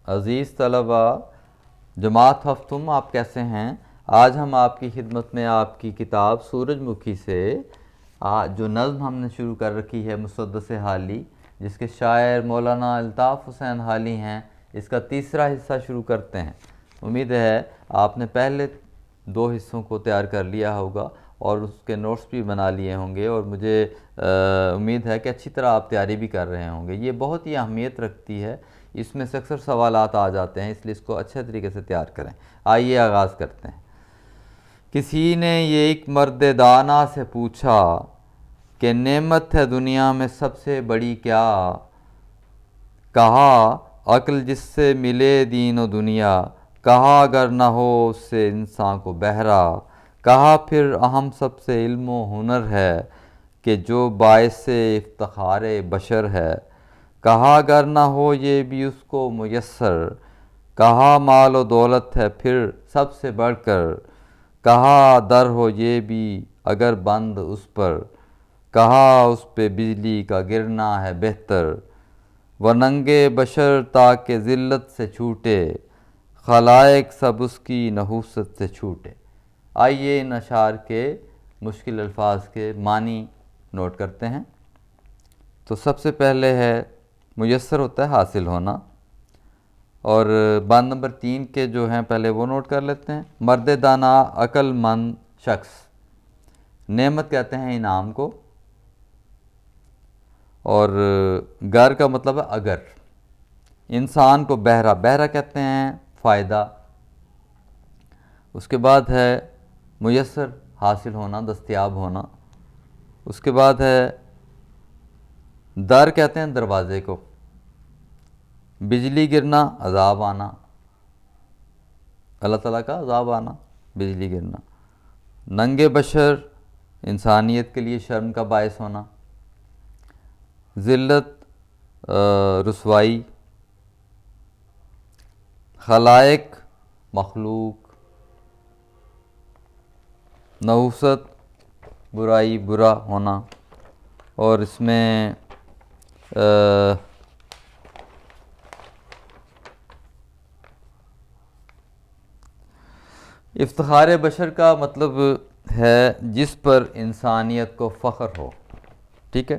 عزیز طلبہ، جماعت ہفتم، آپ کیسے ہیں؟ آج ہم آپ کی خدمت میں آپ کی کتاب سورج مکھی سے جو نظم ہم نے شروع کر رکھی ہے مسدس حالی، جس کے شاعر مولانا الطاف حسین حالی ہیں، اس کا تیسرا حصہ شروع کرتے ہیں۔ امید ہے آپ نے پہلے دو حصوں کو تیار کر لیا ہوگا اور اس کے نوٹس بھی بنا لیے ہوں گے، اور مجھے امید ہے کہ اچھی طرح آپ تیاری بھی کر رہے ہوں گے۔ یہ بہت ہی اہمیت رکھتی ہے، اس میں سے اکثر سوالات آ جاتے ہیں، اس لیے اس کو اچھے طریقے سے تیار کریں۔ آئیے آغاز کرتے ہیں۔ کسی نے یہ ایک مرد دانا سے پوچھا کہ نعمت ہے دنیا میں سب سے بڑی کیا؟ کہا عقل جس سے ملے دین و دنیا، کہا اگر نہ ہو اس سے انسان کو بہرا، کہا پھر اہم سب سے علم و ہنر ہے کہ جو باعث افتخار بشر ہے، کہا اگر نہ ہو یہ بھی اس کو میسر، کہا مال و دولت ہے پھر سب سے بڑھ کر، کہا در ہو یہ بھی اگر بند اس پر، کہا اس پہ بجلی کا گرنا ہے بہتر، وہ ننگے بشر تاکہ ذلت سے چھوٹے، خلائق سب اس کی نحوست سے چھوٹے۔ آئیے ان اشعار کے مشکل الفاظ کے معنی نوٹ کرتے ہیں۔ تو سب سے پہلے ہے میسر ہوتا ہے حاصل ہونا، اور بند نمبر 3 کے جو ہیں پہلے وہ نوٹ کر لیتے ہیں۔ مرد دانا عقل مند شخص، نعمت کہتے ہیں انعام کو، اور گر کا مطلب ہے اگر، انسان کو بہرا، بہرا کہتے ہیں فائدہ، اس کے بعد ہے میسر حاصل ہونا، دستیاب ہونا، اس کے بعد ہے در کہتے ہیں دروازے کو، بجلی گرنا عذاب آنا، اللہ تعالیٰ کا عذاب آنا، بجلی گرنا، ننگے بشر انسانیت کے لیے شرم کا باعث ہونا، ذلت رسوائی، خلائق مخلوق، نحوست برائی، برا ہونا، اور اس میں افتخار بشر کا مطلب ہے جس پر انسانیت کو فخر ہو، ٹھیک ہے۔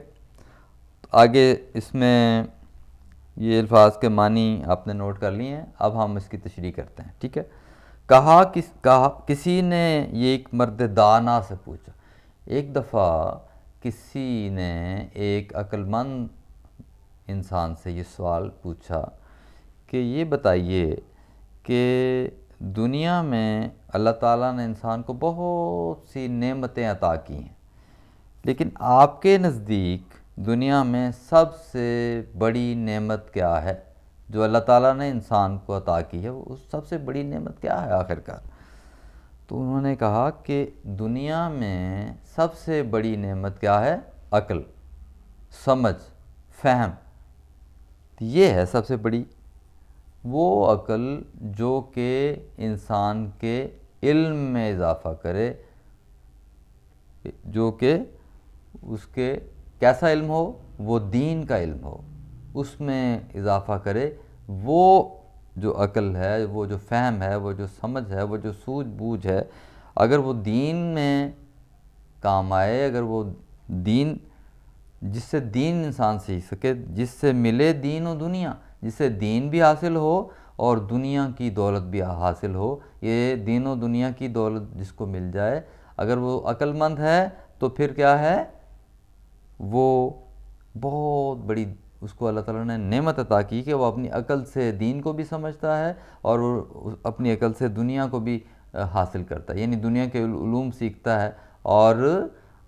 آگے اس میں یہ الفاظ کے معنی آپ نے نوٹ کر لیے ہیں، اب ہم اس کی تشریح کرتے ہیں، ٹھیک ہے۔ کہا کسی نے یہ ایک مرد دانا سے پوچھا، ایک دفعہ کسی نے ایک عقل مند انسان سے یہ سوال پوچھا کہ یہ بتائیے کہ دنیا میں اللہ تعالیٰ نے انسان کو بہت سی نعمتیں عطا کی ہیں، لیکن آپ کے نزدیک دنیا میں سب سے بڑی نعمت کیا ہے جو اللہ تعالیٰ نے انسان کو عطا کی ہے؟ وہ سب سے بڑی نعمت کیا ہے آخر کار؟ تو انہوں نے کہا کہ دنیا میں سب سے بڑی نعمت کیا ہے؟ عقل، سمجھ، فہم، یہ ہے سب سے بڑی، وہ عقل جو کہ انسان کے علم میں اضافہ کرے، جو کہ اس کے کیسا علم ہو؟ وہ دین کا علم ہو، اس میں اضافہ کرے۔ وہ جو عقل ہے، وہ جو فہم ہے، وہ جو سمجھ ہے، وہ جو سوجھ بوجھ ہے، اگر وہ دین میں کام آئے، اگر وہ دین، جس سے دین انسان سیکھ سکے، جس سے ملے دین و دنیا، جس سے دین بھی حاصل ہو اور دنیا کی دولت بھی حاصل ہو، یہ دین و دنیا کی دولت جس کو مل جائے، اگر وہ عقل مند ہے تو پھر کیا ہے؟ وہ بہت بڑی اس کو اللہ تعالیٰ نے نعمت عطا کی کہ وہ اپنی عقل سے دین کو بھی سمجھتا ہے اور وہ اپنی عقل سے دنیا کو بھی حاصل کرتا ہے، یعنی دنیا کے علوم سیکھتا ہے اور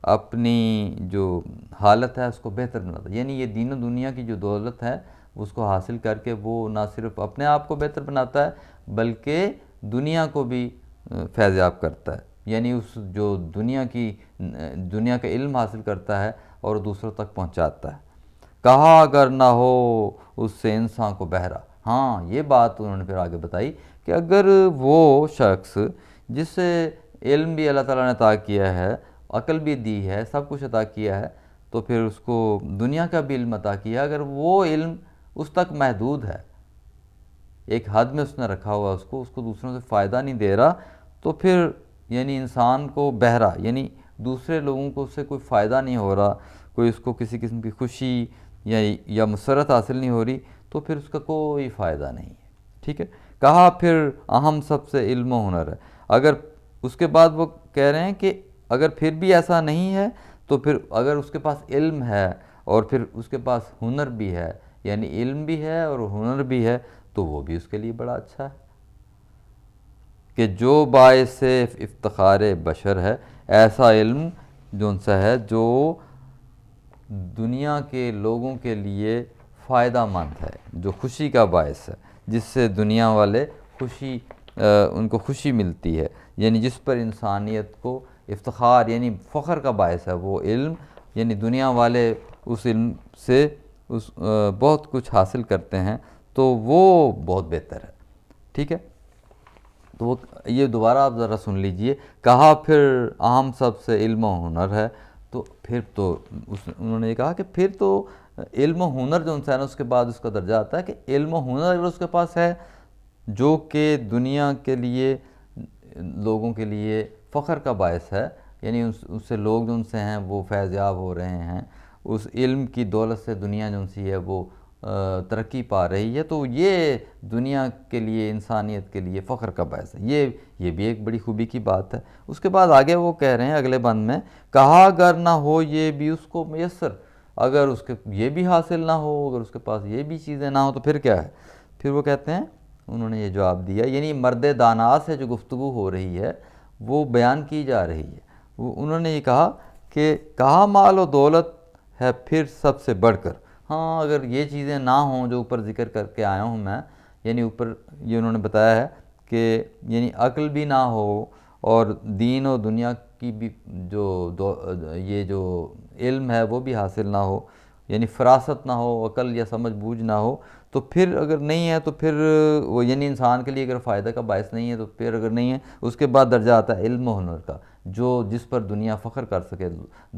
اپنی جو حالت ہے اس کو بہتر بناتا ہے۔ یعنی یہ دین و دنیا کی جو دولت ہے اس کو حاصل کر کے وہ نہ صرف اپنے آپ کو بہتر بناتا ہے بلکہ دنیا کو بھی فیض یاب کرتا ہے، یعنی اس جو دنیا کا علم حاصل کرتا ہے اور دوسروں تک پہنچاتا ہے۔ کہا اگر نہ ہو اس سے انسان کو بہرا، ہاں یہ بات انہوں نے پھر آگے بتائی کہ اگر وہ شخص جس سے علم بھی اللہ تعالیٰ نے عطا کیا ہے، عقل بھی دی ہے، سب کچھ عطا کیا ہے، تو پھر اس کو دنیا کا بھی علم عطا کیا، اگر وہ علم اس تک محدود ہے، ایک حد میں اس نے رکھا ہوا اس کو دوسروں سے فائدہ نہیں دے رہا، تو پھر یعنی انسان کو بہرا، یعنی دوسرے لوگوں کو اس سے کوئی فائدہ نہیں ہو رہا، کوئی اس کو کسی قسم کی خوشی یا مسرت حاصل نہیں ہو رہی، تو پھر اس کا کوئی فائدہ نہیں ہے، ٹھیک ہے۔ کہا پھر اہم سب سے علم و ہنر ہے۔ اگر اس کے بعد وہ کہہ رہے ہیں کہ اگر پھر بھی ایسا نہیں ہے تو پھر اگر اس کے پاس علم ہے اور پھر اس کے پاس ہنر بھی ہے، یعنی علم بھی ہے اور ہنر بھی ہے، تو وہ بھی اس کے لیے بڑا اچھا ہے کہ جو باعث افتخار بشر ہے، ایسا علم جو سا ہے جو دنیا کے لوگوں کے لیے فائدہ مند ہے، جو خوشی کا باعث ہے، جس سے دنیا والے ان کو خوشی ملتی ہے، یعنی جس پر انسانیت کو افتخار یعنی فخر کا باعث ہے وہ علم، یعنی دنیا والے اس علم سے بہت کچھ حاصل کرتے ہیں، تو وہ بہت بہتر ہے، ٹھیک ہے۔ تو وہ یہ دوبارہ آپ ذرا سن لیجئے، کہا پھر اہم سب سے علم و ہنر ہے، تو پھر تو انہوں نے یہ کہا کہ پھر تو علم و ہنر جو انسان ہے اس کے بعد اس کا درجہ آتا ہے کہ علم و ہنر اگر اس کے پاس ہے جو کہ دنیا کے لیے لوگوں کے لیے فخر کا باعث ہے، یعنی اس سے لوگ جو ان سے ہیں وہ فیض یاب ہو رہے ہیں، اس علم کی دولت سے دنیا جو سی ہے وہ ترقی پا رہی ہے، تو یہ دنیا کے لیے انسانیت کے لیے فخر کا باعث ہے، یہ بھی ایک بڑی خوبی کی بات ہے۔ اس کے بعد آگے وہ کہہ رہے ہیں اگلے بند میں، کہا اگر نہ ہو یہ بھی اس کو میسر، اگر اس کے یہ بھی حاصل نہ ہو، اگر اس کے پاس یہ بھی چیزیں نہ ہوں تو پھر کیا ہے؟ پھر وہ کہتے ہیں، انہوں نے یہ جواب دیا، یعنی مرد دانا سے جو گفتگو ہو رہی ہے وہ بیان کی جا رہی ہے، انہوں نے یہ کہا کہ کہا مال و دولت ہے پھر سب سے بڑھ کر، ہاں اگر یہ چیزیں نہ ہوں جو اوپر ذکر کر کے آیا ہوں میں، یعنی اوپر یہ انہوں نے بتایا ہے کہ یعنی عقل بھی نہ ہو اور دین و دنیا کی بھی یہ جو علم ہے وہ بھی حاصل نہ ہو، یعنی فراست نہ ہو، عقل یا سمجھ بوجھ نہ ہو، تو پھر اگر نہیں ہے تو پھر وہ یعنی انسان کے لیے اگر فائدہ کا باعث نہیں ہے تو پھر اگر نہیں ہے، اس کے بعد درجہ آتا ہے علم و ہنر کا، جس پر دنیا فخر کر سکے،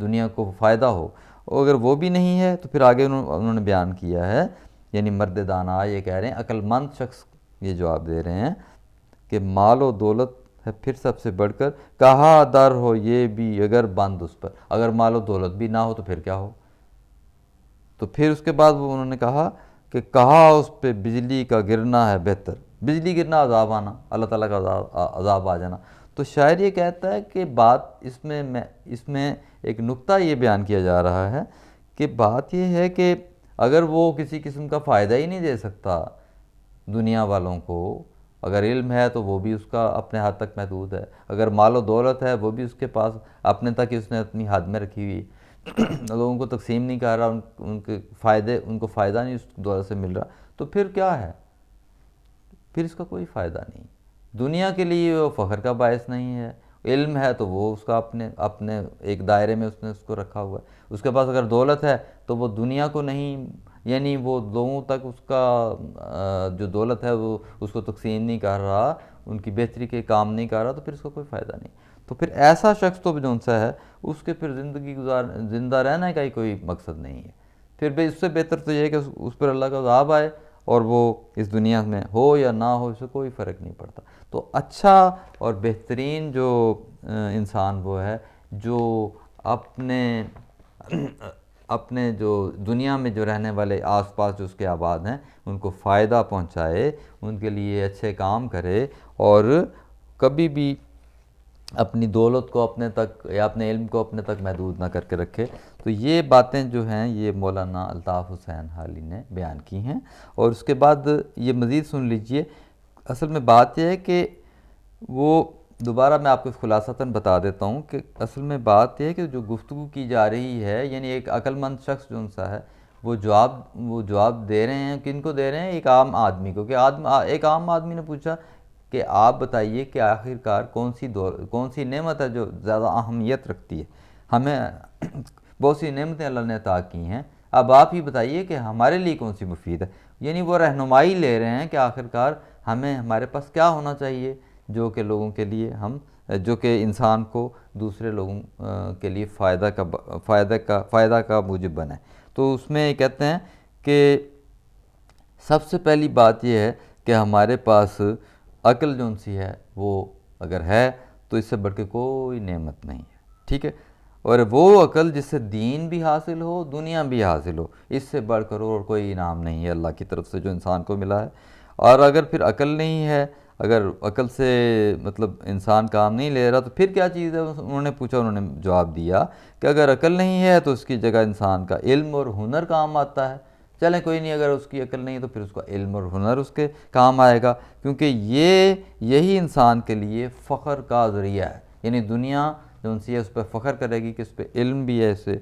دنیا کو فائدہ ہو، اور اگر وہ بھی نہیں ہے تو پھر آگے انہوں نے بیان کیا ہے، یعنی مرد دانا یہ کہہ رہے ہیں، عقل مند شخص یہ جواب دے رہے ہیں کہ مال و دولت ہے پھر سب سے بڑھ کر، کہا در ہو یہ بھی اگر بند اس پر، اگر مال و دولت بھی نہ ہو تو پھر کیا ہو؟ تو پھر اس کے بعد وہ انہوں نے کہا کہ کہا اس پہ بجلی کا گرنا ہے بہتر، بجلی گرنا عذاب آنا، اللہ تعالیٰ کا عذاب آ جانا۔ تو شاعر یہ کہتا ہے کہ بات اس میں ایک نکتہ یہ بیان کیا جا رہا ہے کہ بات یہ ہے کہ اگر وہ کسی قسم کا فائدہ ہی نہیں دے سکتا دنیا والوں کو، اگر علم ہے تو وہ بھی اس کا اپنے حد تک محدود ہے، اگر مال و دولت ہے وہ بھی اس کے پاس اپنے تک اس نے اپنی حد میں رکھی ہوئی، لوگوں کو تقسیم نہیں کر رہا، ان کو فائدہ نہیں اس دولت سے مل رہا، تو پھر کیا ہے؟ پھر اس کا کوئی فائدہ نہیں، دنیا کے لیے وہ فخر کا باعث نہیں ہے، علم ہے تو وہ اس کا اپنے ایک دائرے میں اس نے اس کو رکھا ہوا ہے، اس کے پاس اگر دولت ہے تو وہ دنیا کو نہیں، یعنی وہ لوگوں تک اس کا جو دولت ہے وہ اس کو تقسیم نہیں کر رہا، ان کی بہتری کے کام نہیں کر رہا، تو پھر اس کا کوئی فائدہ نہیں۔ تو پھر ایسا شخص تو جو سا ہے اس کے پھر زندہ رہنے کا ہی کوئی مقصد نہیں ہے، پھر اس سے بہتر تو یہ ہے کہ اس پر اللہ کا عذاب آئے اور وہ اس دنیا میں ہو یا نہ ہو، اس سے کوئی فرق نہیں پڑتا۔ تو اچھا اور بہترین جو انسان وہ ہے جو اپنے جو دنیا میں جو رہنے والے آس پاس جو اس کے آباد ہیں ان کو فائدہ پہنچائے، ان کے لیے اچھے کام کرے، اور کبھی بھی اپنی دولت کو اپنے تک یا اپنے علم کو اپنے تک محدود نہ کر کے رکھے۔ تو یہ باتیں جو ہیں یہ مولانا الطاف حسین حالی نے بیان کی ہیں، اور اس کے بعد یہ مزید سن لیجئے۔ اصل میں بات یہ ہے کہ وہ دوبارہ میں آپ کو خلاصتاً بتا دیتا ہوں کہ اصل میں بات یہ ہے کہ جو گفتگو کی جا رہی ہے، یعنی ایک عقل مند شخص جو سا ہے وہ جواب دے رہے ہیں، کن کو دے رہے ہیں؟ ایک عام آدمی کو، کہ ایک عام آدمی نے پوچھا کہ آپ بتائیے کہ آخرکار کون سی نعمت ہے جو زیادہ اہمیت رکھتی ہے؟ ہمیں بہت سی نعمتیں اللہ نے عطا کی ہیں، اب آپ ہی بتائیے کہ ہمارے لیے کون سی مفید ہے؟ یعنی وہ رہنمائی لے رہے ہیں کہ آخرکار ہمارے پاس کیا ہونا چاہیے جو کہ لوگوں کے لیے جو کہ انسان کو دوسرے لوگوں کے لیے فائدہ کا موجب بنے۔ تو اس میں یہ کہتے ہیں کہ سب سے پہلی بات یہ ہے کہ ہمارے پاس عقل جو سی ہے وہ اگر ہے تو اس سے بڑھ کے کوئی نعمت نہیں ہے، ٹھیک ہے۔ اور وہ عقل جس سے دین بھی حاصل ہو، دنیا بھی حاصل ہو، اس سے بڑھ کر اور کوئی انعام نہیں ہے اللہ کی طرف سے جو انسان کو ملا ہے۔ اور اگر پھر عقل نہیں ہے، اگر عقل سے مطلب انسان کام نہیں لے رہا تو پھر کیا چیز ہے؟ انہوں نے پوچھا، انہوں نے جواب دیا کہ اگر عقل نہیں ہے تو اس کی جگہ انسان کا علم اور ہنر کام آتا ہے۔ چلیں کوئی نہیں، اگر اس کی عقل نہیں ہے تو پھر اس کا علم اور ہنر اس کے کام آئے گا، کیونکہ یہی انسان کے لیے فخر کا ذریعہ ہے۔ یعنی دنیا جو سی ہے اس پہ فخر کرے گی کہ اس پہ علم بھی ہے، اسے